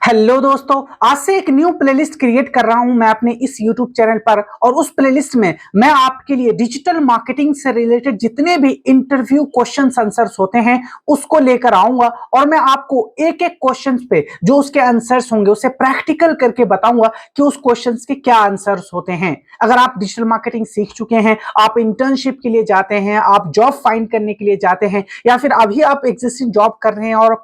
Hello दोस्तों, आज से एक न्यू प्लेलिस्ट क्रिएट कर रहा हूं मैं अपने इस यूट्यूब चैनल पर। और उस प्लेलिस्ट में मैं आपके लिए डिजिटल मार्केटिंग से रिलेटेड जितने भी इंटरव्यू क्वेश्चंस आंसर्स होते हैं उसको लेकर आऊंगा और मैं आपको एक एक क्वेश्चंस पे जो उसके आंसर्स होंगे उसे प्रैक्टिकल करके बताऊंगा कि उस क्वेश्चंस के क्या आंसर्स होते हैं। अगर आप डिजिटल मार्केटिंग सीख चुके हैं, आप इंटर्नशिप के लिए जाते हैं, आप जॉब फाइंड करने के लिए जाते हैं, या फिर अभी आप एग्जिस्टिंग जॉब कर रहे हैं और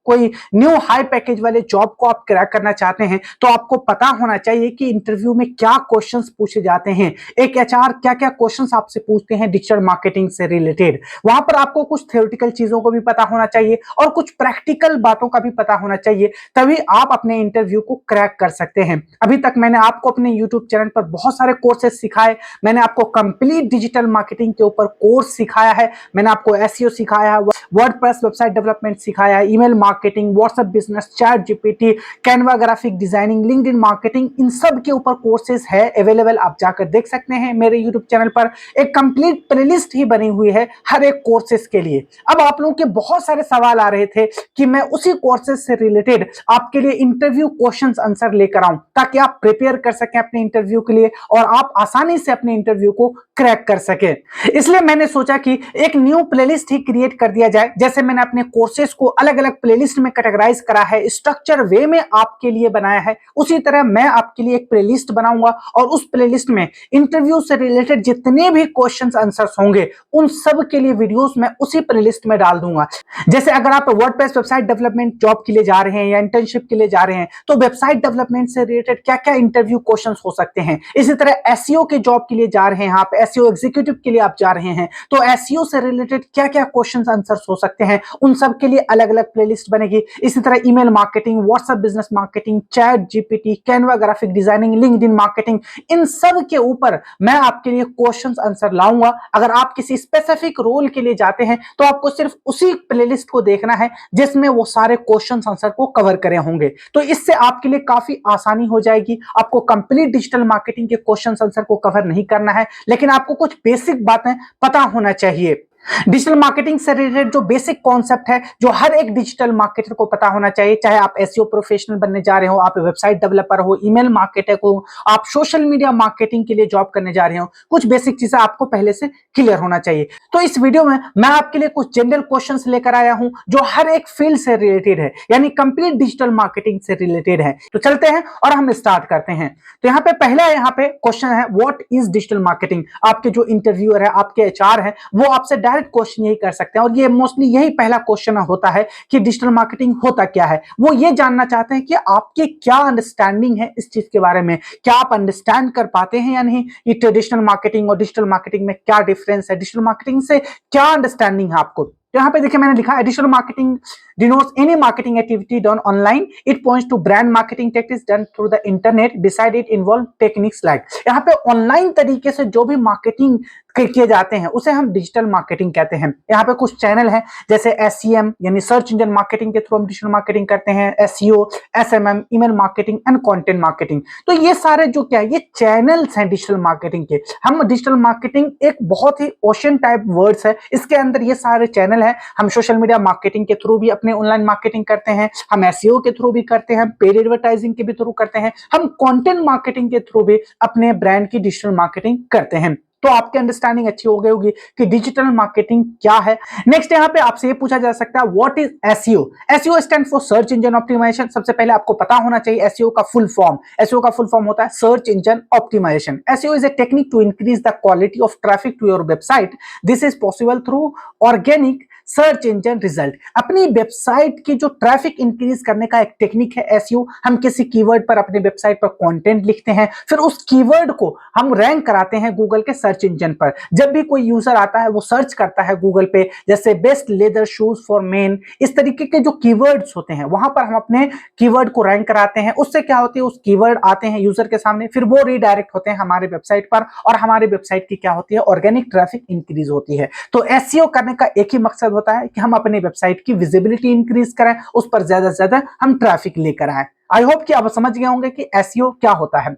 कोई न्यू हाई पैकेज वाले जॉब को आप क्रैक करना चाहते हैं, तो आपको पता होना चाहिए कि इंटरव्यू में क्या क्वेश्चंस पूछे जाते हैं। एक एचआर क्या क्या क्वेश्चंस आपसे पूछते हैं डिजिटल मार्केटिंग से रिलेटेड। वहां पर आपको कुछ थ्योरेटिकल चीजों को भी पता होना चाहिए और कुछ प्रैक्टिकल बातों का भी पता होना चाहिए, तभी आप अपने इंटरव्यू को क्रैक कर सकते हैं। अभी तक मैंने आपको अपने यूट्यूब चैनल पर बहुत सारे कोर्सेस सिखाए। मैंने आपको कंप्लीट डिजिटल मार्केटिंग के ऊपर कोर्स सिखाया है। मैंने आपको एसईओ सिखाया है, वर्डप्रेस वेबसाइट डेवलपमेंट सिखाया है, email marketing, WhatsApp business, ChatGPT, Canva graphic designing, LinkedIn marketing, इन सब के ऊपर कोर्सेज है अवेलेबल। आप जाकर देख सकते हैं मेरे यूट्यूब चैनल पर। एक कंप्लीट प्लेलिस्ट ही बनी हुई है हर एक कोर्सेज के लिए। अब आप लोगों के बहुत सारे सवाल आ रहे थे कि मैं उसी कोर्सेज से रिलेटेड आपके लिए इंटरव्यू क्वेश्चंस आंसर लेकर आऊं ताकि आप प्रिपेयर कर सकें अपने इंटरव्यू के लिए और आप आसानी से अपने इंटरव्यू को क्रैक कर सके। इसलिए मैंने सोचा कि एक न्यू प्लेलिस्ट ही क्रिएट कर दिया जाए। जैसे मैंने अपने कोर्सेज को अलग अलग प्लेलिस्ट में कैटेगराइज करा है, स्ट्रक्चर वे में आपके लिए बनाया है, उसी तरह मैं आपके लिए एक प्लेलिस्ट बनाऊंगा और उस प्लेलिस्ट में इंटरव्यू से रिलेटेड जितने भी क्वेश्चंस आंसर्स होंगे उन सब के लिए वीडियोस मैं उसी प्लेलिस्ट में डाल दूंगा। जैसे अगर आप वर्डप्रेस वेबसाइट डेवलपमेंट जॉब के लिए जा रहे हैं या इंटर्नशिप के लिए जा रहे हैं, तो वेबसाइट डेवलपमेंट से रिलेटेड क्या क्या इंटरव्यू क्वेश्चंस हो सकते हैं। इसी तरह एसईओ के जॉब के लिए जा रहे हैं आप, एसईओ एग्जीक्यूटिव के लिए आप जा रहे हैं, तो एसईओ से रिलेटेड क्या क्या क्वेश्चंस आंसर्स हो सकते हैं, उन सब के लिए अलग अलग प्लेलिस्ट बनेगी। इसी तरह email marketing, WhatsApp business marketing, ChatGPT, Canva graphic designing, LinkedIn marketing, इन सब के ऊपर मैं आपके लिए क्वेश्चंस आंसर लाऊंगा। अगर आप किसी स्पेसिफिक रोल के लिए जाते हैं तो आपको सिर्फ उसी प्लेलिस्ट को देखना है जिसमें वो सारे क्वेश्चंस आंसर को कवर करे होंगे। तो इससे आपके लिए काफी आसानी हो जाएगी। आपको कंप्लीट डिजिटल मार्केटिंग के क्वेश्चंस आंसर को कवर नहीं करना है, लेकिन आपको कुछ बेसिक बातें पता होना चाहिए। डिजिटल मार्केटिंग से रिलेटेड जो बेसिक कॉन्सेप्ट है जो हर एक डिजिटल मार्केटर को पता होना चाहिए, चाहे आप एसईओ प्रोफेशनल बनने जा रहे हो, आप वेबसाइट डेवलपर हो, ईमेल मार्केटर हो, आप सोशल मीडिया मार्केटिंग के लिए जॉब करने जा रहे हो, कुछ बेसिक चीजें आपको पहले से क्लियर होना चाहिए। तो इस वीडियो में मैं आपके लिए कुछ जनरल क्वेश्चंस लेकर आया हूं जो हर एक फील्ड से रिलेटेड है, यानी कंप्लीट डिजिटल मार्केटिंग से रिलेटेड है। तो चलते हैं और हम स्टार्ट करते हैं। तो यहाँ पे पहला क्वेश्चन है, व्हाट इज डिजिटल मार्केटिंग। आपके जो इंटरव्यूअर है, आपके एचआर है, वो आपसे क्वेश्चन यही कर सकते हैं और ये मोस्टली यही पहला क्वेश्चन होता है कि डिजिटल मार्केटिंग होता क्या है। वो ये जानना चाहते हैं कि आपकी क्या अंडरस्टैंडिंग है इस चीज के बारे में, क्या आप अंडरस्टैंड कर पाते हैं या नहीं, ये ट्रेडिशनल मार्केटिंग और डिजिटल मार्केटिंग में क्या डिफरेंस है, डिजिटल मार्केटिंग से क्या अंडरस्टैंडिंग है आपको। तो यहाँ पे देखिए मैंने लिखा है, digital marketing denotes any marketing activity done online. It points to brand marketing tactics done through the internet. Beside it involve techniques like, यहाँ पे ऑनलाइन तरीके से जो भी मार्केटिंग किए जाते हैं उसे हम डिजिटल मार्केटिंग कहते हैं। यहाँ पे कुछ चैनल हैं जैसे एसईएम यानी सर्च इंजन मार्केटिंग के थ्रू हम डिजिटल मार्केटिंग करते हैं, SEO, SMM, email marketing and content marketing. तो ये सारे जो क्या है, ये चैनल्स हैं डिजिटल मार्केटिंग के। हम डिजिटल मार्केटिंग एक बहुत ही ओशन टाइप वर्ड्स है, इसके अंदर ये सारे चैनल हैं। हम सोशल मीडिया मार्केटिंग के थ्रू भी अपने ऑनलाइन मार्केटिंग करते हैं, हम एसईओ के थ्रू भी करते हैं, पेड एडवर्टाइजिंग के भी थ्रू करते हैं, हम कंटेंट मार्केटिंग के थ्रू भी अपने ब्रांड की डिजिटल मार्केटिंग करते हैं। तो आपकी अंडरस्टैंडिंग अच्छी हो गई होगी कि डिजिटल मार्केटिंग क्या है। नेक्स्ट यहाँ पे आपसे ये पूछा जा सकता है, what is SEO. SEO stand for search engine optimization. सबसे पहले आपको पता होना चाहिए एसईओ का फुल फॉर्म। एसईओ का फुल फॉर्म होता है search engine optimization. SEO is a technique to increase the quality of traffic to your website. This is possible through organic search engine result. अपनी वेबसाइट की जो traffic increase करने का एक technique है एसईओ। हम किसी कीवर्ड पर अपने वेबसाइट पर कंटेंट लिखते हैं, फिर उस कीवर्ड को हम रैंक कराते हैं गूगल के सर्च इंजन पर। जब भी कोई यूजर आता है वो सर्च करता है गूगल पे, जैसे best leather shoes for main, इस तरीके के जो कीवर्ड्स होते हैं वहां पर हम अपने कीवर्ड को रैंक कराते हैं। उससे क्या होती है, उस कीवर्ड आते हैं यूजर के सामने, फिर वो रीडायरेक्ट होते हैं हमारे वेबसाइट पर और हमारे वेबसाइट की क्या होती है, ऑर्गेनिक ट्रैफिक इंक्रीज होती है। तो एसईओ करने का एक ही मकसद होता है कि हम अपने वेबसाइट की विजिबिलिटी इंक्रीज करें, उस पर ज्यादा से ज्यादा हम ट्रैफिक लेकर आए। आई होप कि आप समझ गए होंगे कि एसईओ क्या होता है।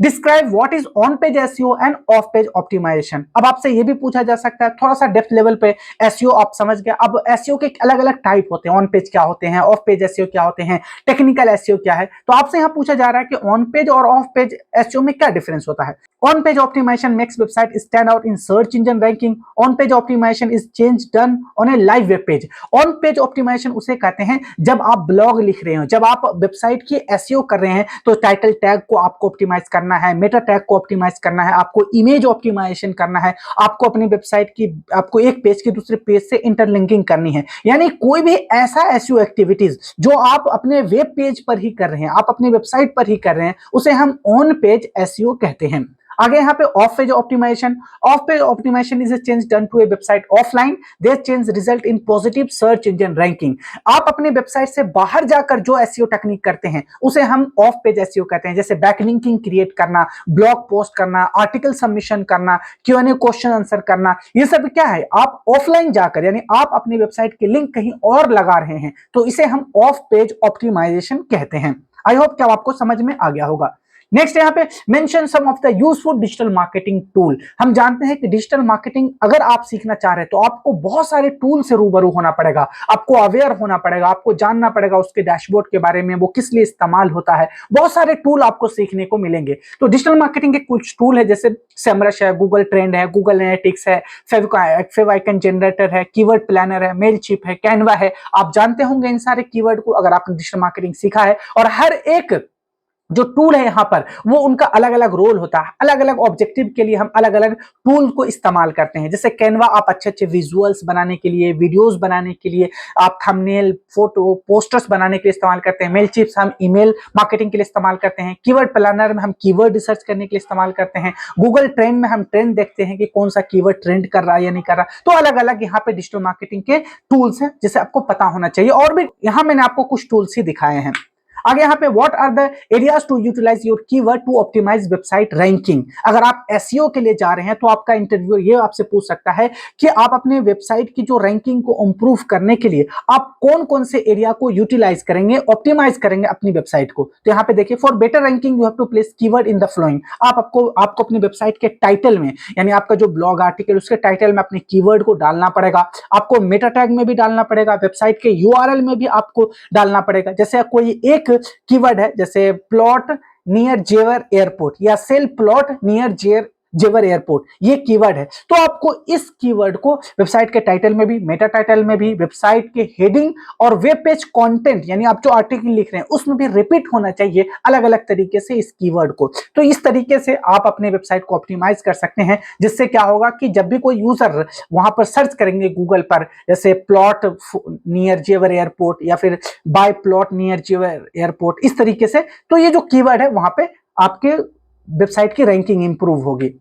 Describe what is on page SEO and off page optimization. अब आपसे ये भी पूछा जा सकता है, थोड़ा सा डेप्थ लेवल पे एसईओ आप समझ गए, अब एसईओ के अलग अलग टाइप होते हैं, ऑन पेज क्या होते हैं, ऑफ पेज एसईओ क्या होते हैं, टेक्निकल एसईओ क्या है। तो आपसे यहाँ पूछा जा रहा है कि ऑन पेज और ऑफ पेज एसईओ में क्या डिफरेंस होता है। On page optimization makes website stand out in search engine ranking. On page optimization is change done on a live web page. On page optimization उसे कहते हैं जब आप ब्लॉग लिख रहे हो, जब आप वेबसाइट की एसईओ कर रहे हैं, तो टाइटल टैग को आपको ऑप्टिमाइज करना है, मेटा टैग को ऑप्टिमाइज करना है, आपको इमेज ऑप्टिमाइजेशन करना है, आपको अपनी वेबसाइट की, आपको एक पेज के दूसरे पेज से इंटरलिंकिंग करनी है। यानी कोई भी ऐसा एसईओ एक्टिविटीज जो आप अपने वेब पेज पर ही कर रहे हैं, आप अपनी वेबसाइट पर ही कर रहे हैं, उसे हम ऑन पेज एसईओ कहते हैं। आगे यहाँ पे off page optimization. Off page optimization is a change done to a website offline, this change result in positive search engine ranking. आप अपनी वेबसाइट से बाहर जाकर जो एसईओ टेक्निक करते हैं उसे हम ऑफ पेज एसईओ कहते हैं, जैसे बैकलिंकिंग क्रिएट करना, ब्लॉग पोस्ट करना, आर्टिकल सबमिशन करना, Q&A क्वेश्चन आंसर करना। ये सब क्या है, आप ऑफलाइन जाकर, यानी आप अपनी वेबसाइट के लिंक कहीं और लगा रहे हैं, तो इसे हम ऑफ पेज ऑप्टिमाइजेशन कहते हैं। आई होप क्या आपको समझ में आ गया होगा। नेक्स्ट यहाँ पे mention some of the useful digital marketing tool. हम जानते हैं कि डिजिटल मार्केटिंग अगर आप सीखना चाह रहे हैं तो आपको बहुत सारे टूल से रूबरू होना पड़ेगा, आपको अवेयर होना पड़ेगा, आपको जानना पड़ेगा उसके डैशबोर्ड के बारे में, वो किस लिए इस्तेमाल होता है। बहुत सारे टूल आपको सीखने को मिलेंगे। तो डिजिटल मार्केटिंग के कुछ टूल है, जैसे सेमरश है, गूगल ट्रेंड है, गूगल एनालिटिक्स है, फेविकन जनरेटर है, कीवर्ड प्लानर है, मेलचिप है, कैनवा है। आप जानते होंगे इन सारे कीवर्ड को अगर आपने डिजिटल मार्केटिंग सीखा है। और हर एक जो टूल है यहाँ पर वो उनका अलग अलग रोल होता है, अलग अलग ऑब्जेक्टिव के लिए हम अलग अलग टूल को इस्तेमाल करते हैं। जैसे कैनवा आप अच्छे अच्छे विजुअल्स बनाने के लिए, वीडियोस बनाने के लिए, आप थंबनेल, फोटो, पोस्टर्स बनाने के लिए इस्तेमाल करते हैं। मेलचिप्स हम ईमेल मार्केटिंग के लिए इस्तेमाल करते हैं। कीवर्ड प्लानर में हम कीवर्ड रिसर्च करने के लिए इस्तेमाल करते हैं। गूगल ट्रेंड में हम ट्रेंड देखते हैं कि कौन सा कीवर्ड ट्रेंड कर रहा है या नहीं कर रहा। तो अलग अलग यहाँ पे डिजिटल मार्केटिंग के टूल्स हैं जिसे आपको पता होना चाहिए। और भी यहाँ मैंने आपको कुछ टूल्स ही दिखाए हैं। आगे यहाँ पे what are the areas to utilize your keyword to optimize website ranking. अगर आप एसईओ के लिए जा रहे हैं तो आपका इंटरव्यूअर ये आपसे पूछ सकता है कि आप अपने वेबसाइट की जो रैंकिंग को इंप्रूव करने के लिए आप कौन कौन से एरिया को यूटिलाइज करेंगे, ऑप्टिमाइज करेंगे अपनी वेबसाइट को। तो यहाँ पे देखिए, for better ranking you have to place keyword in the following. आपको अपनी वेबसाइट के टाइटल में, यानी आपका जो ब्लॉग आर्टिकल उसके टाइटल में अपने कीवर्ड को डालना पड़ेगा। आपको मेटा टैग में भी डालना पड़ेगा, वेबसाइट के यूआरएल में भी आपको डालना पड़ेगा। जैसे कोई एक कीवर्ड है, जैसे प्लॉट नियर जेवर एयरपोर्ट या सेल प्लॉट नियर जेवर एयरपोर्ट, ये कीवर्ड है। तो आपको इस कीवर्ड को वेबसाइट के टाइटल में भी, मेटा टाइटल में भी, वेबसाइट के हेडिंग और वेब पेज कंटेंट, यानी आप जो आर्टिकल लिख रहे हैं उसमें भी रिपीट होना चाहिए अलग अलग तरीके से इस कीवर्ड को। तो इस तरीके से आप अपने वेबसाइट को ऑप्टिमाइज कर सकते हैं, जिससे क्या होगा कि जब भी कोई यूजर वहां पर सर्च करेंगे गूगल पर, जैसे प्लॉट नियर जेवर एयरपोर्ट या फिर बाय प्लॉट नियर जेवर एयरपोर्ट, इस तरीके से, तो ये जो कीवर्ड है वहां पे आपके वेबसाइट की रैंकिंग इंप्रूव होगी।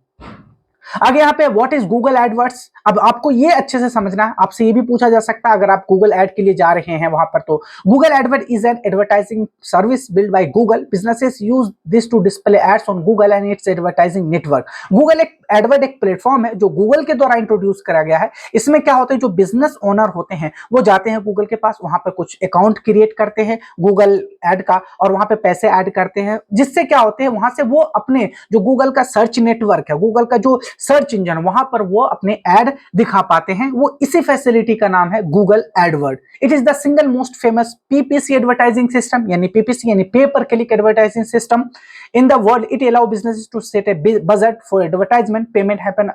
आगे यहाँ पे व्हाट इज गूगल एडवर्ड्स। अब आपको ये अच्छे से समझना है, आपसे ये भी पूछा जा सकता है अगर आप गूगल एड के लिए जा रहे हैं वहां पर। तो Google AdWord is an advertising service build by Google. Businesses use this to display ads on Google and its advertising network. Google एक प्लेटफॉर्म है जो गूगल के द्वारा इंट्रोड्यूस करा गया है। इसमें क्या होता है, जो बिजनेस ओनर होते हैं वो जाते हैं गूगल के पास, वहां पर कुछ अकाउंट क्रिएट करते हैं गूगल एड का और वहां पे पैसे ऐड करते हैं, जिससे क्या होते हैं वहां से वो अपने जो गूगल का सर्च नेटवर्क है, गूगल का जो सर्च इंजन, वहां पर वो अपने ऐड दिखा पाते हैं। वो इसी फैसिलिटी का नाम है Google AdWord. It is the single most famous PPC advertising system, यानी पीपीसी यानी pay per click advertising system in the world. It allow businesses to set a budget for advertisement, payment happen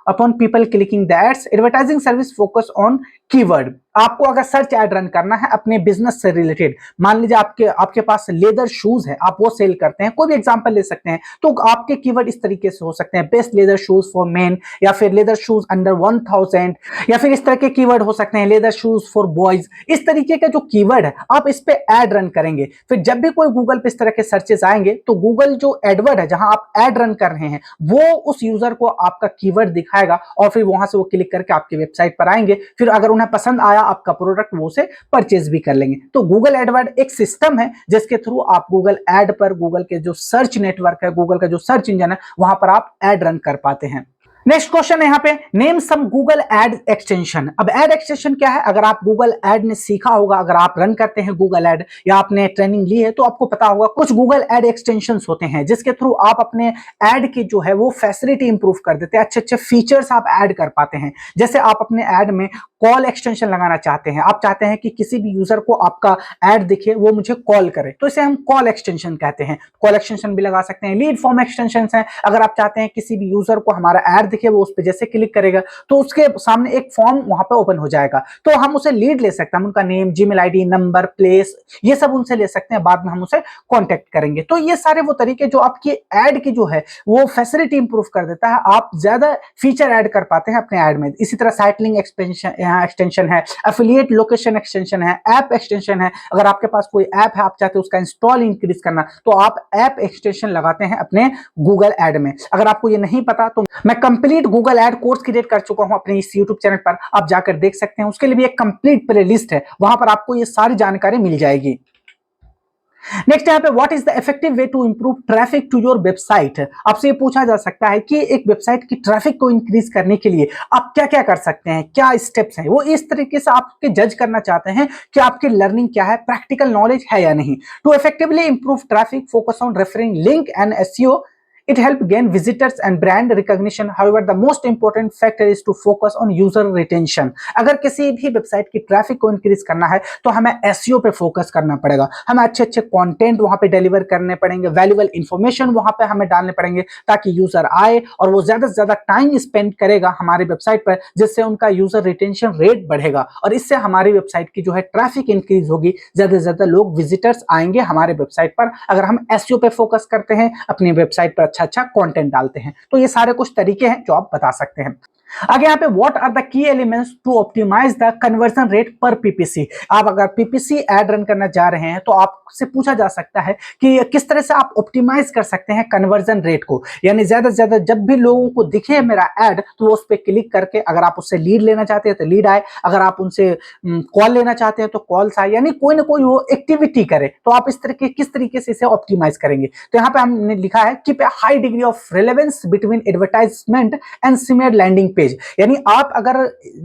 upon people clicking the ads. Advertising service focus on keyword। आपको अगर search ad run करना है अपने business से related, मान लीजिए आपके पास leather shoes है, आप वो सेल करते हैं, कोई भी एग्जांपल ले सकते हैं, तो आपके कीवर्ड इस तरीके से हो सकते हैं, best leather shoes for main, या फिर लेदर शूज अंडर 1000, या फिर इस तरह के कीवर्ड हो सकते हैं, लेदर शूज फॉर बॉयज। इस तरीके का जो कीवर्ड है आप इस पे ऐड रन करेंगे। फिर जब भी कोई गूगल पे इस तरह के सर्चेस आएंगे तो गूगल जो एडवर्ड है जहां आप ऐड रन कर रहे हैं वो उस यूजर को आपका कीवर्ड दिखाएगा और फिर वहां से वो क्लिक करके आपकी वेबसाइट पर आएंगे। फिर अगर उन्हें पसंद आया आपका प्रोडक्ट, वो उसे परचेज भी कर लेंगे। तो गूगल एडवर्ड एक सिस्टम है जिसके थ्रू आप गूगल एड पर, गूगल के जो सर्च नेटवर्क है, गूगल का जो सर्च इंजन है, वहां पर आप एड रन कर पाते हैं। नेक्स्ट क्वेश्चन है यहाँ पे, name some Google ad extension. अब एड एक्सटेंशन क्या है? अगर आप गूगल एड ने सीखा होगा, अगर आप रन करते हैं गूगल एड या आपने ट्रेनिंग ली है तो आपको पता होगा कुछ गूगल एड एक्सटेंशंस होते हैं जिसके थ्रू आप अपने एड की जो है वो फैसिलिटी इंप्रूव कर देते हैं, अच्छे अच्छे फीचर्स आप ऐड कर पाते हैं। जैसे आप अपने एड में कॉल एक्सटेंशन लगाना चाहते हैं, आप चाहते हैं कि किसी भी यूजर को आपका एड दिखे, वो मुझे कॉल करे, तो इसे हम कॉल एक्सटेंशन कहते हैं। कॉल एक्सटेंशन भी लगा सकते हैं। लीड फॉर्म एक्सटेंशन है, अगर आप चाहते हैं किसी भी यूजर को हमारा एड दिखे, वो उस पर जैसे क्लिक करेगा तो उसके सामने एक फॉर्म वहां पे ओपन हो जाएगा, तो हम उसे लीड ले सकते हैं। हम उनका name, Gmail ID, number, place, ये सब उनसे ले सकते हैं, बाद में हम उसे कॉन्टेक्ट करेंगे। तो ये सारे वो तरीके जो आपकी एड की जो है वो फैसिलिटी इंप्रूव कर देता है, आप ज्यादा फीचर ऐड कर पाते हैं अपने एड में। इसी तरह साइट लिंक एक्सटेंशन है, एफिलिएट लोकेशन एक्सटेंशन है, ऐप एक्सटेंशन है। अगर आपके पास कोई ऐप है, आप चाहते हैं उसका इंस्टॉल इंक्रीज करना, तो आप ऐप एक्सटेंशन लगाते हैं अपने गूगल एड में। अगर आपको ये नहीं पता तो मैं complete Google ad course create कर चुका हूं अपने इस यूट्यूब चैनल पर, आप जाकर देख सकते हैं। उसके लिए भी एक कंप्लीट प्लेलिस्ट है, वहां पर आपको ये सारी जानकारी मिल जाएगी। नेक्स्ट यहाँ पे, what is the effective way to improve traffic to your website. आपसे ये पूछा जा सकता है कि एक वेबसाइट की ट्रैफिक को इंक्रीज करने के लिए आप क्या क्या कर सकते हैं, क्या स्टेप्स हैं। वो इस तरीके से आपके जज करना चाहते हैं कि आपकी लर्निंग क्या है, प्रैक्टिकल नॉलेज है या नहीं। To effectively improve traffic, focus on referring link and SEO. It helps gain visitors and brand recognition. However, the most important factor is to focus on user retention. अगर किसी भी website की traffic को increase करना है तो हमें SEO पे फोकस करना पड़ेगा, हमें अच्छे अच्छे कंटेंट वहां पे डिलीवर करने पड़ेंगे, वैल्यूएबल इंफॉर्मेशन वहां पे हमें डालने पड़ेंगे ताकि यूजर आए और वो ज्यादा से ज्यादा टाइम स्पेंड करेगा हमारी वेबसाइट पर, जिससे उनका यूजर रिटेंशन रेट बढ़ेगा और इससे हमारी वेबसाइट की जो है ट्रैफिक इंक्रीज होगी, ज्यादा से ज्यादा लोग विजिटर्स आएंगे हमारे वेबसाइट पर अगर हम एसईओ पे फोकस करते हैं, अपनी वेबसाइट पर अच्छा कंटेंट डालते हैं। तो ये सारे कुछ तरीके हैं जो आप बता सकते हैं। आगे यहाँ पे, what are the key elements to optimize the conversion rate पर पीपीसी। आप अगर पीपीसी एड रन करना जा रहे हैं तो आपसे पूछा जा सकता है कि किस तरह से आप ऑप्टिमाइज कर सकते हैं कन्वर्जन रेट को, यानी ज्यादा से ज्यादा जब भी लोगों को दिखे मेरा एड तो वो उस पर क्लिक करके, अगर आप उससे लीड लेना चाहते हैं तो लीड आए, अगर आप उनसे कॉल लेना चाहते हैं तो कॉल्स आए, यानी कोई ना कोई वो एक्टिविटी करे। तो आप इस तरीके किस तरीके से इसे ऑप्टिमाइज करेंगे, तो यहाँ पे हमने लिखा है keep a high degree of relevance between advertisement and similar landing page. यानी आप अगर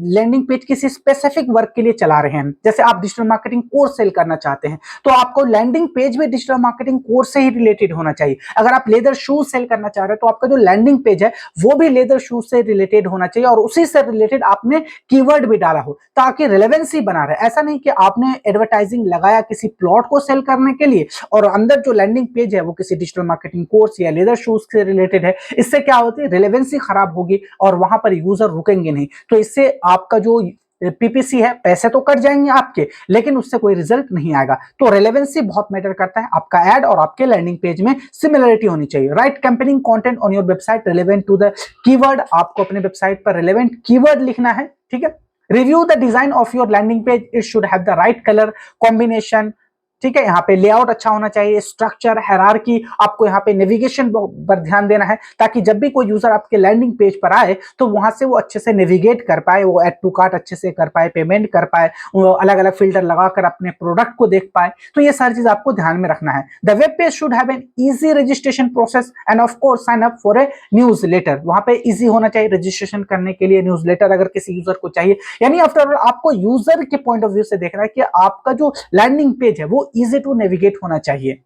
लैंडिंग पेज किसी स्पेसिफिक वर्क के लिए चला रहे हैं, जैसे आप डिजिटल मार्केटिंग कोर्स सेल करना चाहते हैं तो आपको लैंडिंग पेज भी डिजिटल मार्केटिंग कोर्स से ही रिलेटेड होना चाहिए। अगर आप लेदर शूज सेल करना चाह रहे हैं तो आपका जो लैंडिंग पेज है वो भी लेदर शूज से रिलेटेड होना चाहिए और उसी से रिलेटेड आपने कीवर्ड भी डाला हो ताकि रिलेवेंसी बना रहे। ऐसा नहीं कि आपने एडवर्टाइजिंग लगाया किसी प्लॉट को सेल करने के लिए और अंदर जो लैंडिंग पेज है वो किसी डिजिटल मार्केटिंग कोर्स या लेदर शूज से रिलेटेड है। इससे क्या होती है, रिलेवेंसी खराब होगी और वहां पर यूजर रुकेंगे नहीं। तो इससे आपका जो पीपीसी है, पैसे तो कट जाएंगे आपके, लेकिन उससे कोई रिजल्ट नहीं आएगा। तो रेलेवेंसी बहुत मैटर करता है, आपका एड और आपके लैंडिंग पेज में सिमिलरिटी होनी चाहिए। Write campaigning content on your website relevant to the keyword, आपको अपने वेबसाइट पर रिलेवेंट कीवर्ड लिखना है, ठीक है। Review the design of your landing page, it should have the right colour combination, ठीक है। यहाँ पे लेआउट अच्छा होना चाहिए, स्ट्रक्चर, हायरार्की, आपको यहाँ पे नेविगेशन पर ध्यान देना है ताकि जब भी कोई यूजर आपके लैंडिंग पेज पर आए तो वहां से वो अच्छे से नेविगेट कर पाए, वो ऐड टू कार्ट अच्छे से कर पाए, पेमेंट कर पाए, वो अलग अलग फिल्टर लगाकर अपने प्रोडक्ट को देख पाए। तो ये सारी चीज आपको ध्यान में रखना है। The web page should have an easy registration process and of course sign up for a newsletter. वहां पे इजी होना चाहिए रजिस्ट्रेशन करने के लिए, न्यूज लेटर अगर किसी यूजर को चाहिए। यानी आफ्टर ऑल आपको यूजर के पॉइंट ऑफ व्यू से देखना है कि आपका जो लैंडिंग पेज है वो इजी टू नेविगेट होना चाहिए।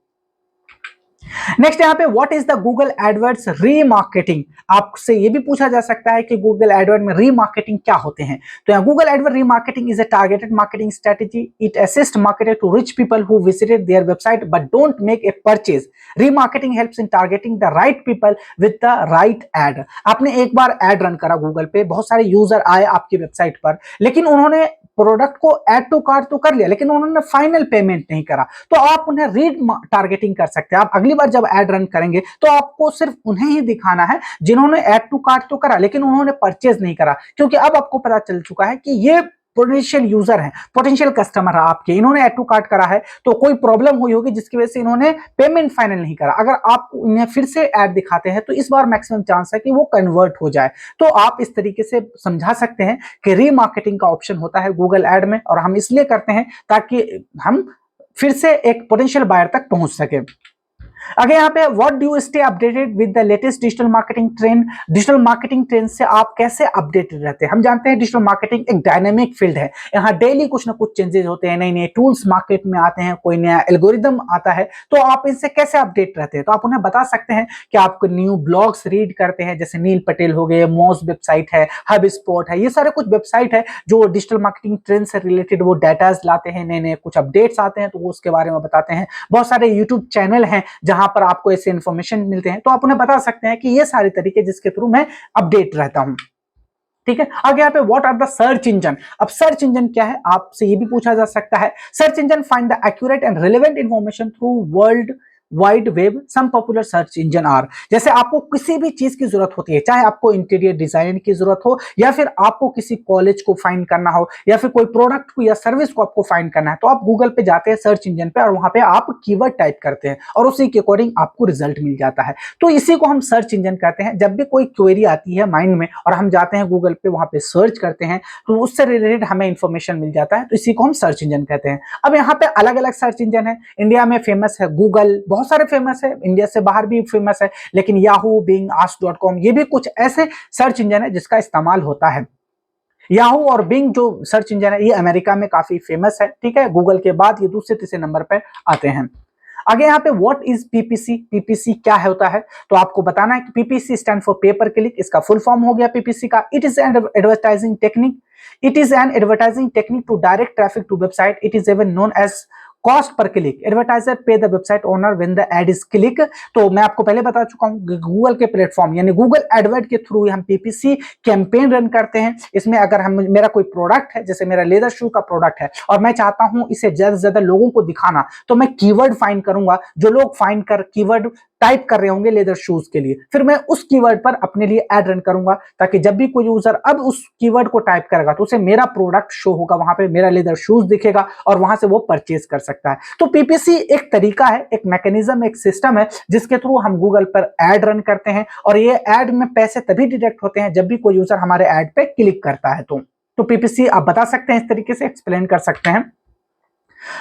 नेक्स्ट यहाँ पे, what is the Google AdWords remarketing. आपसे ये भी पूछा जा सकता है कि गूगल एडवर्ड में रीमार्केटिंग क्या होते हैं। तो यहाँ Google AdWord remarketing is a targeted marketing strategy, it assist marketer to reach people who visited their website but don't make a purchase. Remarketing helps in targeting the right people with the right ad. आपने एक बार ad run करा Google पे, बहुत सारे user आए आपकी website पर, लेकिन उन्होंने प्रोडक्ट को ऐड टू कार्ट तो कर लिया लेकिन उन्होंने फाइनल पेमेंट नहीं करा, तो आप उन्हें रीड टारगेटिंग कर सकते हैं। आप अगली बार जब ऐड रन करेंगे तो आपको सिर्फ उन्हें ही दिखाना है जिन्होंने ऐड टू कार्ट तो करा लेकिन उन्होंने परचेज नहीं करा, क्योंकि अब आपको पता चल चुका है कि ये पोटेंशियल यूजर हैं, पोटेंशियल कस्टमर है आपके, इन्होंने ऐड टू कार्ट करा है तो कोई प्रॉब्लम हुई होगी जिसकी वजह से इन्होंने पेमेंट फाइनल नहीं करा। अगर आप इन्हें फिर से ऐड दिखाते हैं तो इस बार मैक्सिमम चांस है कि वो कन्वर्ट हो जाए। तो आप इस तरीके से समझा सकते हैं कि रीमार्केटिंग का ऑप्शन होता है गूगल ऐड में और हम इसलिए करते हैं ताकि हम फिर से एक पोटेंशियल बायर तक पहुंच सके। आगे यहाँ पे what do you stay updated with the latest digital marketing trend. Digital marketing trend से आप कैसे अपडेटेड रहते हैं। हम जानते हैं डिजिटल मार्केटिंग एक डायनेमिक फील्ड है, यहाँ डेली कुछ ना कुछ चेंजेस होते हैं, नए नए टूल्स मार्केट में आते हैं, कोई नया एल्गोरिदम आता है, तो आप इनसे कैसे अपडेट रहते हैं। तो आप उन्हें बता सकते हैं कि आप न्यू ब्लॉग्स रीड करते हैं, जैसे नील पटेल हो गए, मॉज वेबसाइट है, हब स्पॉट है, ये सारे कुछ वेबसाइट है जो डिजिटल मार्केटिंग ट्रेंड से रिलेटेड वो डाटाज लाते हैं, नए नए कुछ अपडेट्स आते हैं तो वो उसके बारे में बताते हैं। बहुत सारे यूट्यूब चैनल हैं जहां पर आपको ऐसे इंफॉर्मेशन मिलते हैं, तो आप उन्हें बता सकते हैं कि ये सारे तरीके जिसके थ्रू मैं अपडेट रहता हूं। ठीक है, आगे यहाँ पे what are the search engine. अब सर्च इंजन क्या है आपसे ये भी पूछा जा सकता है। Search engine find the accurate and relevant information through world wide web. Some popular search engine are, जैसे आपको किसी भी चीज की जरूरत होती है, चाहे आपको इंटीरियर डिजाइन की जरूरत हो, या फिर आपको किसी कॉलेज को फाइंड करना हो, या फिर कोई प्रोडक्ट को या सर्विस को आपको फाइंड करना है, तो आप गूगल पे जाते हैं सर्च इंजन पे और वहां पे आप कीवर्ड टाइप करते हैं और उसी के अकॉर्डिंग आपको रिजल्ट मिल जाता है। तो इसी को हम सर्च इंजन कहते हैं। जब भी कोई क्वेरी आती है माइंड में और हम जाते हैं गूगल पे, वहां पे सर्च करते हैं, तो उससे रिलेटेड हमें इंफॉर्मेशन मिल जाता है, तो इसी को हम सर्च इंजन कहते हैं। अब यहाँ पे अलग अलग सर्च इंजन है। इंडिया में फेमस है गूगल, बहुत सारे फेमस है, इंडिया से बाहर भी फेमस है, लेकिन याहू, बिंग, ask.com ये भी कुछ ऐसे सर्च इंजन है जिसका इस्तेमाल होता है। याहू और बिंग जो सर्च इंजन है ये अमेरिका में काफी फेमस है, ठीक है, गूगल के बाद ये दूसरे तीसरे नंबर पर आते हैं। आगे यहाँ पे व्हाट इज पीपीसी, पीपीसी क्या है होता है, तो आपको बताना है कि पीपीसी स्टैंड फॉर पे पर क्लिक, इसका फुल फॉर्म हो गया पीपीसी का। It is an advertising technique, it is an advertising technique to direct traffic to website, it is even known as cost per click. Advertiser pay the website owner when the ad is click. तो मैं आपको पहले बता चुका हूं Google के platform यानी Google Edward के थ्रू हम पीपीसी कैंपेन रन करते हैं। इसमें अगर हम मेरा कोई प्रोडक्ट है, जैसे मेरा लेदर शू का प्रोडक्ट है और मैं चाहता हूं इसे ज्यादा से ज्यादा लोगों को दिखाना, तो मैं कीवर्ड फाइंड करूंगा, जो लोग फाइंड कर कीवर्ड टाइप कर रहे होंगे लेदर शूज के लिए, फिर मैं उस कीवर्ड पर अपने लिए ऐड रन करूंगा, ताकि जब भी कोई यूजर अब उस कीवर्ड को टाइप करेगा तो उसे मेरा प्रोडक्ट शो होगा, वहां पे मेरा लेदर शूज दिखेगा और वहां से वो परचेज कर सकता है। तो पीपीसी एक तरीका है, एक मैकेनिज्म, एक सिस्टम है जिसके थ्रू हम गूगल पर ऐड रन करते हैं और ये ऐड में पैसे तभी डिडक्ट होते हैं जब भी कोई यूजर हमारे ऐड पे क्लिक करता है। तो पीपीसी आप बता सकते हैं, इस तरीके से एक्सप्लेन कर सकते हैं।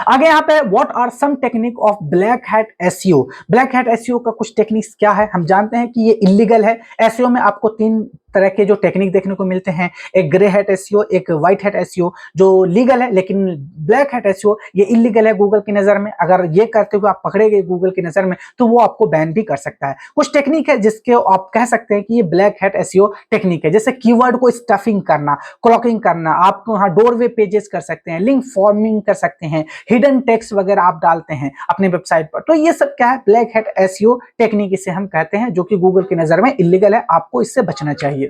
आगे यहाँ पे what are some technique of black hat SEO. Black hat SEO का कुछ टेक्निक्स क्या है, हम जानते हैं कि ये इलीगल है। एसईओ में आपको तीन तरह के जो टेक्निक देखने को मिलते हैं, एक ग्रे हैट एसईओ, एक व्हाइट हैट एसईओ जो लीगल है, लेकिन ब्लैक हैट एसईओ ये इलीगल है गूगल की नजर में। अगर ये करते हुए आप पकड़े गए गूगल की नजर में तो वो आपको बैन भी कर सकता है। कुछ टेक्निक है जिसके आप कह सकते हैं कि ये ब्लैक हैट एसईओ टेक्निक है, जैसे कीवर्ड को स्टफिंग करना, क्लॉकिंग करना, आप वहां डोरवे पेजेस कर सकते हैं, लिंक फॉर्मिंग कर सकते हैं, हिडन टेक्स्ट वगैरह आप डालते हैं अपने वेबसाइट पर, तो ये सब क्या है, ब्लैक हैट एसईओ टेक्निक इसे हम कहते हैं, जो कि गूगल की नजर में इलीगल है, आपको इससे बचना चाहिए।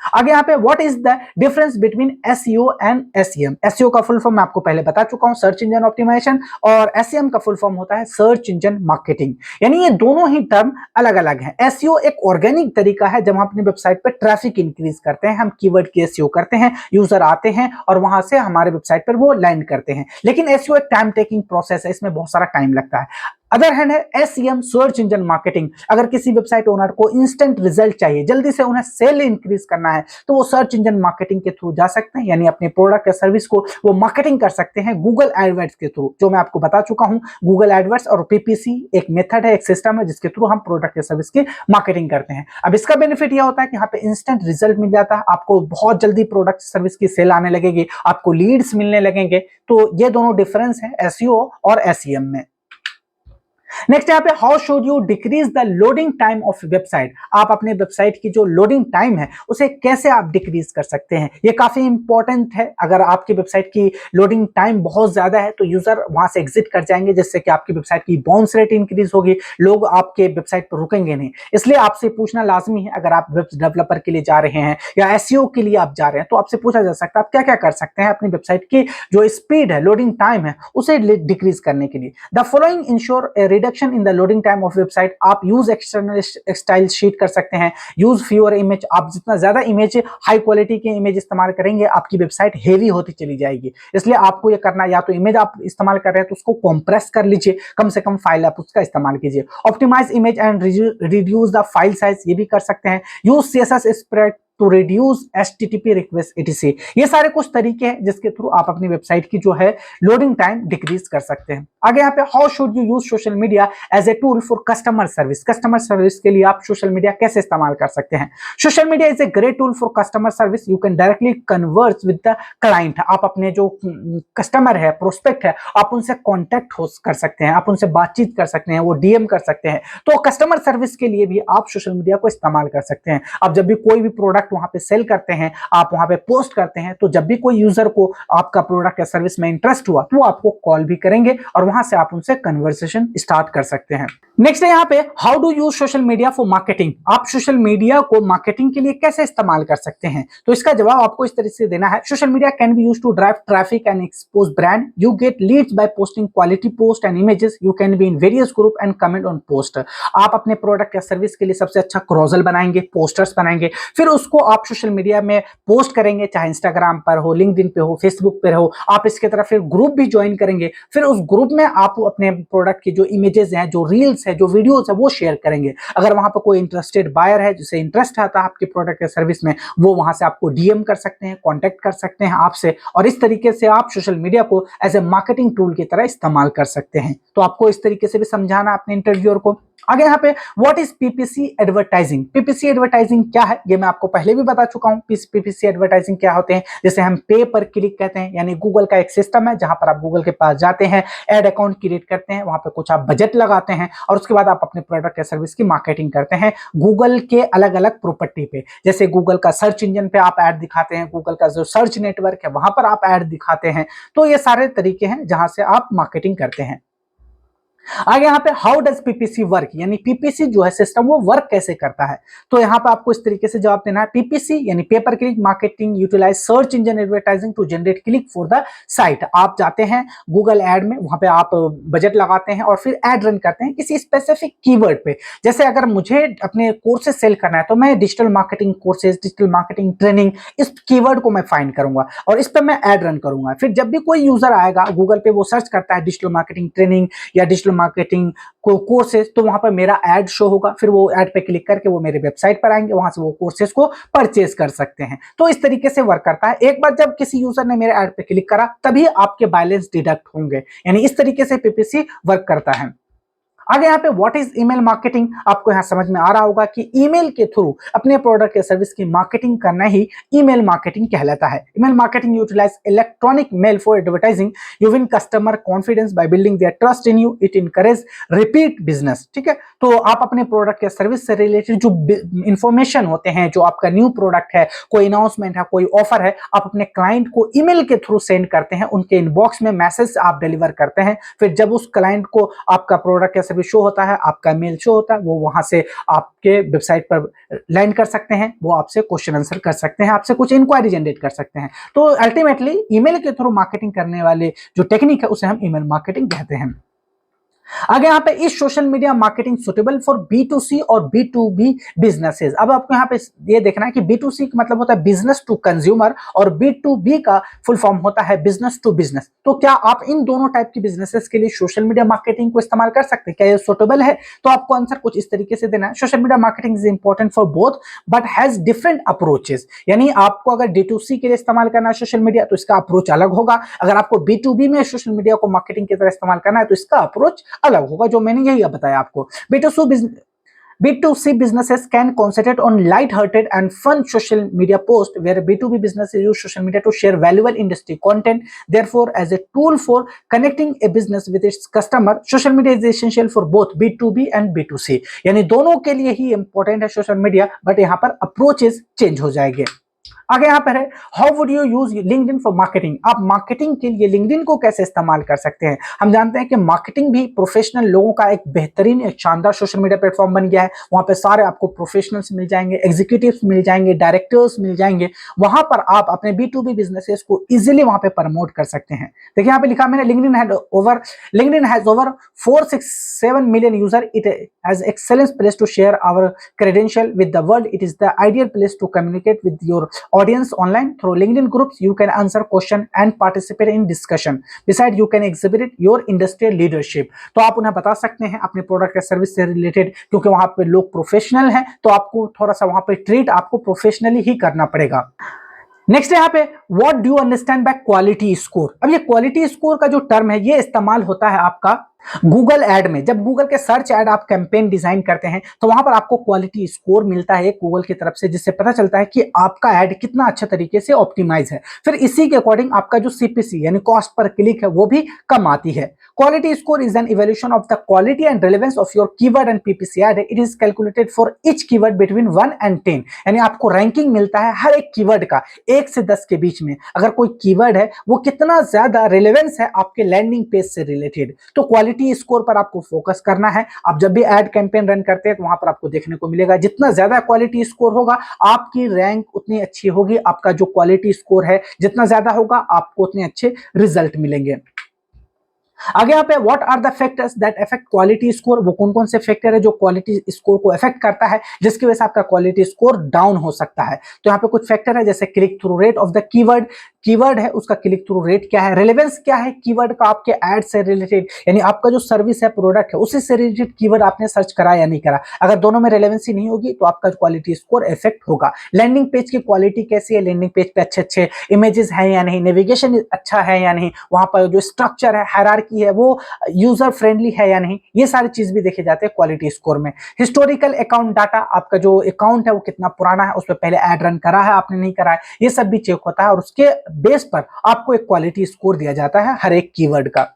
आगे यहाँ पे what is the difference between SEO and SEM. SEO का फुल फॉर्म मैं आपको पहले बता चुका हूं, सर्च इंजन ऑप्टिमाइजेशन, और एसईएम का फुल फॉर्म होता है सर्च इंजन मार्केटिंग। यानी ये दोनों ही टर्म अलग अलग हैं। एसईओ एक ऑर्गेनिक तरीका है जब हम अपनी वेबसाइट पर ट्रैफिक इंक्रीज करते हैं, हम कीवर्ड की एसईओ करते हैं, यूजर आते हैं और वहां से हमारे वेबसाइट पर वो लैंड करते हैं। लेकिन एसईओ एक टाइम टेकिंग प्रोसेस है, इसमें बहुत सारा टाइम लगता है। अदर हैंड है एसईएम सर्च इंजन मार्केटिंग। अगर किसी वेबसाइट ओनर को इंस्टेंट रिजल्ट चाहिए, जल्दी से उन्हें सेल इंक्रीज करना है, तो वो सर्च इंजन मार्केटिंग के थ्रू जा सकते हैं, यानी अपने प्रोडक्ट या सर्विस को वो मार्केटिंग कर सकते हैं गूगल एडवर्ड्स के थ्रू, जो मैं आपको बता चुका हूं। गूगल एडवर्ड्स और पीपीसी एक मेथड है, एक सिस्टम है जिसके थ्रू हम प्रोडक्ट या सर्विस की मार्केटिंग करते हैं। अब इसका बेनिफिट यह होता है कि यहाँ पे इंस्टेंट रिजल्ट मिल जाता है, आपको बहुत जल्दी प्रोडक्ट सर्विस की सेल आने लगेगी, आपको लीड्स मिलने लगेंगे। तो ये दोनों डिफरेंस है एसईओ और एसईएम में। नेक्स्ट यहाँ पे how should you decrease the loading time of website. आप अपने वेबसाइट की जो लोडिंग टाइम है उसे कैसे आप डिक्रीज कर सकते हैं, ये काफी इंपॉर्टेंट है। अगर आपकी वेबसाइट की लोडिंग टाइम बहुत ज्यादा है तो यूजर वहां से एग्जिट कर जाएंगे, जिससे कि आपकी वेबसाइट की बाउंस रेट इंक्रीज होगी, लोग आपके वेबसाइट पर रुकेंगे नहीं। इसलिए आपसे पूछना लाजमी है, अगर आप वेब डेवलपर के लिए जा रहे हैं या एसईओ के लिए आप जा रहे हैं, तो आपसे पूछा जा सकता है आप क्या क्या कर सकते हैं अपनी वेबसाइट की जो स्पीड है, लोडिंग टाइम है, उसे डिक्रीज करने के लिए। The following ensure reduction in the loading time of website. आप यूज एक्सटर्नल स्टाइल शीट कर सकते हैं, यूज फ्यूअर इमेज। आप जितना ज्यादा इमेज, हाई क्वालिटी के इमेज इस्तेमाल करेंगे, आपकी वेबसाइट हेवी होती चली जाएगी। इसलिए आपको ये करना, या तो इमेज आप इस्तेमाल कर रहे हैं तो उसको कॉम्प्रेस कर लीजिए, कम से कम फाइल आप उसका इस्तेमाल कीजिए। Optimize image and reduce the file size, ये भी कर सकते हैं। Use CSS spread to reduce HTTP request ETC. ये सारे कुछ तरीके हैं जिसके थ्रू आप अपनी वेबसाइट की जो है लोडिंग टाइम डिक्रीज कर सकते हैं। आगे यहाँ पे how should you use social media as a tool for customer service. Customer service के लिए आप सोशल मीडिया कैसे इस्तेमाल कर सकते हैं। Social media is a great tool for customer service. You can directly converse with the client. आप अपने जो कस्टमर है, प्रोस्पेक्ट है, आप उनसे कॉन्टेक्ट हो कर सकते हैं, आप उनसे बातचीत कर सकते हैं, वो डीएम कर सकते हैं। तो कस्टमर सर्विस के लिए भी आप सोशल मीडिया को इस्तेमाल कर सकते हैं। आप जब भी कोई भी प्रोडक्ट वहां पे सेल करते हैं, आप वहां पे पोस्ट करते हैं, तो जब भी कोई यूजर को आपका प्रोडक्ट या सर्विस में इंटरेस्ट हुआ तो वो आपको कॉल भी करेंगे और वहां से आप उनसे कन्वर्सेशन स्टार्ट कर सकते हैं। नेक्स्ट है यहाँ पे how do use social media for marketing. आप सोशल मीडिया को मार्केटिंग के लिए कैसे इस्तेमाल कर सकते हैं। तो इसका जवाब आपको इस तरीके से देना है। Social media can be used to drive traffic and expose brand. You get leads by posting quality post and images. You can be in various group and comment on post. आप अपने प्रोडक्ट या service के लिए सबसे अच्छा क्रोजल बनाएंगे, posters बनाएंगे, फिर उसको आप सोशल मीडिया में पोस्ट करेंगे, चाहे इंस्टाग्राम पर हो, लिंक्डइन पे हो, फेसबुक पे हो। आप इसके तरफ फिर ग्रुप भी ज्वाइन करेंगे, फिर उस ग्रुप में आप अपने प्रोडक्ट की जो इमेजेस हैं, जो रील्स है, जो वीडियोस है, वो शेयर करेंगे। अगर वहां पर कोई इंटरेस्टेड बायर है जिसे इंटरेस्ट आता है आपके प्रोडक्ट या सर्विस में, वो वहां से आपको डीएम कर सकते हैं, कॉन्टेक्ट कर सकते हैं आपसे, और इस तरीके से आप सोशल मीडिया को एज ए मार्केटिंग टूल की तरह इस्तेमाल कर सकते हैं। तो आपको इस तरीके से भी समझाना अपने इंटरव्यूअर को। आगे यहाँ पे what is PPC advertising. PPC advertising क्या है ये मैं आपको पहले भी बता चुका हूँ। पीपीसी एडवर्टाइजिंग क्या होते हैं, जैसे हम पे पर क्लिक कहते हैं, यानी गूगल का एक सिस्टम है जहां पर आप गूगल के पास जाते हैं, एड अकाउंट क्रिएट करते हैं, वहां पे कुछ आप बजट लगाते हैं और उसके बाद आप अपने प्रोडक्ट या सर्विस की मार्केटिंग करते हैं गूगल के अलग अलग प्रॉपर्टी पे। जैसे गूगल का सर्च इंजन पे आप ऐड दिखाते हैं, गूगल का जो सर्च नेटवर्क है वहां पर आप ऐड दिखाते हैं। तो ये सारे तरीके हैं जहां से आप मार्केटिंग करते हैं। आगे यहाँ पे हाउ डज पीपीसी वर्क, यानी पीपीसी जो है सिस्टम वो वर्क कैसे करता है। तो यहाँ पे आपको इस तरीके से जवाब देना है। पीपीसी यानी pay per click marketing utilize search engine advertising to generate click for the site. आप जाते हैं गूगल एड में, वहां पे आप बजट लगाते हैं और फिर एड रन करते हैं किसी स्पेसिफिक कीवर्ड पे। जैसे अगर मुझे अपने कोर्सेज सेल करना है तो मैं digital marketing courses, digital marketing training, इस कीवर्ड को मैं फाइंड करूंगा और इस पर मैं एड रन करूंगा। फिर जब भी कोई यूजर आएगा गूगल पे, वो सर्च करता है डिजिटल मार्केटिंग ट्रेनिंग या डिजिटल मार्केटिंग को कोर्सेज, तो वहां पर मेरा ऐड शो होगा। फिर वो ऐड पे क्लिक करके वो मेरे वेबसाइट पर आएंगे, वहां से वो कोर्सेज को परचेज कर सकते हैं। तो इस तरीके से वर्क करता है। एक बार जब किसी यूजर ने मेरे ऐड पे क्लिक करा तभी आपके बैलेंस डिडक्ट होंगे, यानी इस तरीके से पीपीसी वर्क करता है। आगे यहाँ पे व्हाट इज ईमेल मार्केटिंग। आपको यहाँ समझ में आ रहा होगा कि ईमेल के थ्रू अपने प्रोडक्ट या सर्विस की मार्केटिंग करना ही ईमेल मार्केटिंग कहलाता है। Email marketing utilize electronic mail for advertising. You win customer confidence by building their trust in you. It encourage repeat business. ठीक है, तो आप अपने प्रोडक्ट या सर्विस से रिलेटेड जो इंफॉर्मेशन होते हैं, जो आपका न्यू प्रोडक्ट है, कोई अनाउंसमेंट है, कोई ऑफर है, आप अपने क्लाइंट को ईमेल के थ्रू सेंड करते हैं, उनके इनबॉक्स में मैसेज आप डिलीवर करते हैं। फिर जब उस क्लाइंट को आपका प्रोडक्ट या भी शो होता है, आपका मेल शो होता है, वो वहां से आपके वेबसाइट पर लैंड कर सकते हैं, वो आपसे क्वेश्चन आंसर कर सकते हैं, आपसे कुछ इंक्वायरी जनरेट कर सकते हैं। तो अल्टीमेटली ईमेल के थ्रू मार्केटिंग करने वाले जो टेक्निक है उसे हम ईमेल मार्केटिंग कहते हैं। आगे यहाँ पे इस social media marketing suitable for B2C और B2B बिजनेसेस। अब आपको यहाँ पे ये देखना है कि B2C का मतलब होता है बिजनेस टू कंज्यूमर और B2B का फुल फॉर्म होता है बिजनेस टू बिजनेस। तो क्या आप इन दोनों टाइप की बिजनेसेस के लिए सोशल मीडिया मार्केटिंग को इस्तेमाल कर सकते हैं, क्या ये सुटेबल है। तो आपको आंसर कुछ इस तरीके से देना है। Social media marketing is important for both but has different approaches. यानी आपको अगर D2C के लिए इस्तेमाल करना है सोशल मीडिया तो इसका अप्रोच अलग होगा, अगर आपको B2B में सोशल मीडिया को मार्केटिंग की तरह इस्तेमाल करना है तो इसका अप्रोच अलग होगा, जो मैंने यही बताया आपको। B2C businesses can concentrate on light-hearted and fun social media posts, where B2B businesses use social media to share valuable industry content. Therefore, as a tool for connecting a business with its customer, social media is essential for both B2B and B2C. यानी दोनों के लिए ही important है social media, but यहाँ पर approaches change हो जाएंगे। आगे यहाँ पर है how would you use LinkedIn for marketing. आप मार्केटिंग के लिए लिंक्डइन को कैसे इस्तेमाल कर सकते हैं। हम जानते हैं कि मार्केटिंग भी प्रोफेशनल लोगों का एक बेहतरीन, एक शानदार सोशल मीडिया प्लेटफॉर्म बन गया है। वहां पे सारे आपको प्रोफेशनल्स मिल जाएंगे, एग्जीक्यूटिव्स मिल जाएंगे, डायरेक्टर्स मिल जाएंगे। वहां पर आप अपने B2B बिजनेसेस को इजिली वहां पे प्रमोट कर सकते हैं। देखिए यहाँ पे लिखा मैंने, LinkedIn has over 467 million user. It has excellent place to share our credential with the world. It is the ideal place to communicate with your audience online through LinkedIn groups. You can answer question and participate in discussion. Besides, you can exhibit your industrial leadership. तो आप उन्हें बता सकते हैं अपने product या service से related, क्योंकि वहां पे लोग प्रोफेशनल हैं, तो आपको थोड़ा सा वहां पे ट्रीट आपको प्रोफेशनली ही करना पड़ेगा। नेक्स्ट यहाँ पे what do you understand by quality score. अब ये क्वालिटी स्कोर का जो टर्म है ये इस्तेमाल होता है आपका गूगल ऐड में। जब गूगल के सर्च ऐड आप कैंपेन डिजाइन करते हैं तो वहां पर आपको क्वालिटी स्कोर मिलता है गूगल की तरफ से, जिससे पता चलता है कि आपका ऐड कितना अच्छे तरीके से ऑप्टिमाइज है। फिर इसी के अकॉर्डिंग आपका जो सीपीसी यानी कॉस्ट पर क्लिक है वो भी कम आती है। Quality score is an evaluation of the quality and relevance of your keyword and PPC add. It is calculated for each keyword between 1 and 10। यानी आपको रैंकिंग मिलता है हर एक कीवर्ड का 1 से 10 के बीच में। अगर कोई कीवर्ड है वो कितना ज्यादा रिलेवेंस है आपके लैंडिंग पेज से रिलेटेड, तो क्वालिटी स्कोर पर आपको फोकस करना है। आप जब भी एड कैंपेन रन करते हैं तो वहां पर आपको देखने को मिलेगा जितना ज्यादा क्वालिटी स्कोर होगा आपकी रैंक उतनी अच्छी होगी। आपका जो क्वालिटी स्कोर है जितना ज्यादा होगा आपको उतने अच्छे रिजल्ट मिलेंगे। आगे यहाँ पे what are the factors that affect quality score. वो कौन कौन से फैक्टर है जो क्वालिटी स्कोर को अफेक्ट करता है जिसकी वजह से आपका क्वालिटी स्कोर डाउन हो सकता है। तो यहाँ पे कुछ फैक्टर है जैसे click through rate of the keyword. Keyword है उसका क्लिक थ्रू रेट क्या है, रेलेवेंस क्या है कीवर्ड का आपके एड से रिलेटेड, यानी आपका जो सर्विस है प्रोडक्ट है उसी से रिलेटेड कीवर्ड आपने सर्च करा या नहीं करा। अगर दोनों में रेलेवेंसी नहीं होगी तो आपका क्वालिटी स्कोर इफेक्ट होगा। लैंडिंग पेज की क्वालिटी कैसी है, लैंडिंग पेज पे अच्छे अच्छे इमेजेस हैं या नहीं, नेविगेशन अच्छा है या नहीं, वहां पर जो स्ट्रक्चर है हायरार्की है वो यूजर फ्रेंडली है या नहीं, ये सारी चीज भी देखे जाते हैं क्वालिटी स्कोर में। हिस्टोरिकल अकाउंट डाटा, आपका जो अकाउंट है वो कितना पुराना है, उस पर पहले एड रन करा है आपने नहीं करा है, ये सब भी चेक होता है और उसके बेस पर आपको एक क्वालिटी स्कोर दिया जाता है हर एक कीवर्ड का।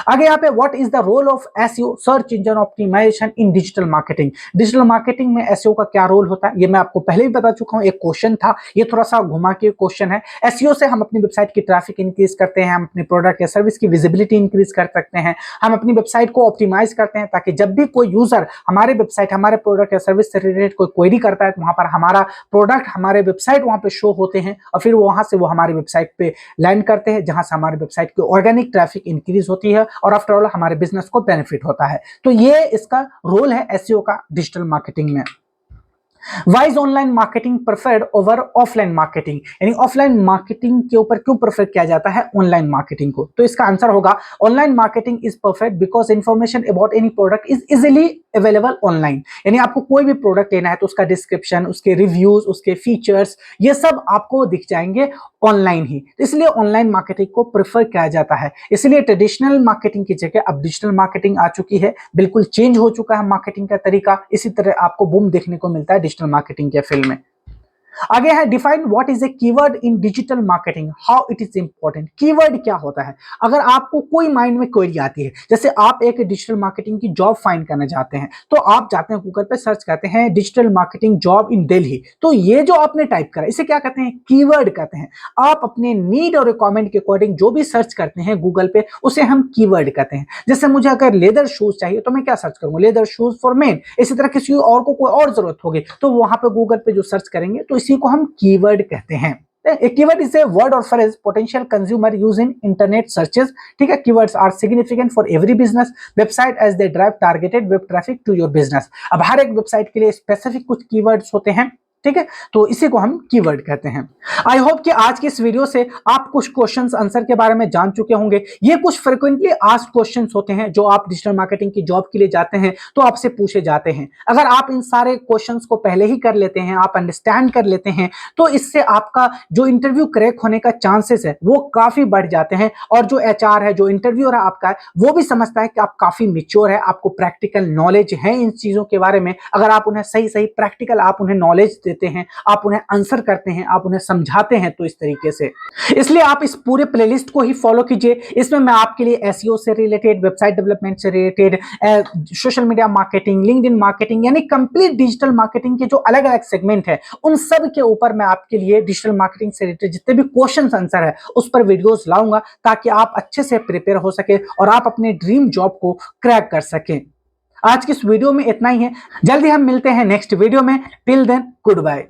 आगे यहाँ पे what is the role of SEO, search engine optimization in digital marketing. Digital marketing में एसईओ का क्या रोल होता है ये मैं आपको पहले भी बता चुका हूँ, एक क्वेश्चन था, ये थोड़ा सा घुमा के क्वेश्चन है। एसईओ से हम अपनी वेबसाइट की ट्रैफिक इंक्रीज करते हैं, हम अपने प्रोडक्ट या सर्विस की विजिबिलिटी इंक्रीज कर सकते हैं, हम अपनी वेबसाइट को ऑप्टिमाइज करते हैं ताकि जब भी कोई यूजर हमारे वेबसाइट हमारे प्रोडक्ट या सर्विस से रिलेटेड कोई क्वेरी करता है तो वहां पर हमारा प्रोडक्ट हमारे वेबसाइट वहां पे शो होते हैं और फिर वहां से वो हमारी वेबसाइट पे लैंड करते हैं जहां से हमारी वेबसाइट की ऑर्गेनिक ट्रैफिक इंक्रीज होती है और आफ्टर ऑल हमारे बिजनेस को बेनिफिट होता है। तो ये इसका रोल है एसईओ का डिजिटल मार्केटिंग में। Why is online marketing preferred over offline marketing, यानी ऑफलाइन मार्केटिंग के ऊपर क्यों प्रेफर किया जाता है ऑनलाइन मार्केटिंग को। तो इसका आंसर होगा online marketing is perfect because information about any product is easily available online. यानी आपको कोई भी प्रोडक्ट लेना है तो उसका डिस्क्रिप्शन, उसके रिव्यूज, उसके फीचर्स, ये सब आपको दिख जाएंगे ऑनलाइन ही। इसलिए ऑनलाइन मार्केटिंग को प्रेफर किया जाता है। इसलिए ट्रेडिशनल मार्केटिंग की जगह अब डिजिटल मार्केटिंग आ चुकी है, बिल्कुल चेंज हो चुका है मार्केटिंग का तरीका। इसी तरह आपको बूम देखने को मिलता है डिजिटल मार्केटिंग के फील्ड में। आगे है define what is a keyword in digital marketing, how it is important. Keyword क्या होता है, अगर आपको कोई माइंड में क्वेरी आती है, जैसे आप एक डिजिटल मार्केटिंग की जॉब फाइंड करना चाहते हैं तो आप जाते हैं गूगल पे सर्च करते हैं digital marketing job in Delhi, तो ये जो आपने टाइप करा इसे क्या कहते हैं, कीवर्ड कहते हैं। आप अपने नीड और रिक्वायरमेंट के अकॉर्डिंग जो भी सर्च करते हैं गूगल पे उसे हम कीवर्ड कहते हैं। जैसे मुझे अगर लेदर शूज चाहिए तो मैं क्या सर्च करूंगा, लेदर शूज फॉर मेन। इसी तरह किसी और को कोई और जरूरत होगी तो वहां पे गूगल पे जो सर्च करेंगे तो इसी को हम कीवर्ड कहते हैं। A keyword is a word or phrase potential consumer use in internet searches। ठीक है, keywords are significant for every business website as they drive targeted web traffic to your business। अब हर एक वेबसाइट के लिए specific कुछ keywords होते हैं, ठीक है, तो इसी को हम कीवर्ड कहते हैं। आई होप कि आज की इस वीडियो से आप कुछ क्वेश्चंस आंसर के बारे में जान चुके होंगे। ये कुछ फ्रिक्वेंटली आस्क्ड क्वेश्चंस होते हैं जो आप डिजिटल मार्केटिंग की जॉब के लिए जाते हैं तो आपसे पूछे जाते हैं। अगर आप इन सारे क्वेश्चंस को पहले ही कर लेते हैं, आप अंडरस्टैंड कर लेते हैं, तो इससे आपका जो इंटरव्यू क्रैक होने का चांसेस है वो काफी बढ़ जाते हैं और जो एचआर है, जो इंटरव्यूअर है आपका, वो भी समझता है कि आप काफी मैच्योर है, आपको प्रैक्टिकल नॉलेज है इन चीजों के बारे में। अगर आप उन्हें सही सही प्रैक्टिकल आप उन्हें नॉलेज देते हैं, आप उन्हें आंसर करते हैं, आप उन्हें समझाते हैं, तो इस तरीके से, इसलिए आप इस पूरे प्लेलिस्ट को ही फॉलो कीजिए। इसमें मैं आपके लिए एसईओ से रिलेटेड, वेबसाइट डेवलपमेंट से related, social media marketing, LinkedIn marketing, यानी कंप्लीट डिजिटल मार्केटिंग के जो अलग अलग सेगमेंट है उन सब के ऊपर मैं आपके लिए डिजिटल मार्केटिंग से रिलेटेड जितने भी क्वेश्चन आंसर है उस पर वीडियोस लाऊंगा ताकि आप अच्छे से प्रिपेयर हो सके और आप अपने ड्रीम जॉब को क्रैक कर सकें। आज की इस वीडियो में इतना ही है, जल्दी हम मिलते हैं नेक्स्ट वीडियो में। Till then good bye.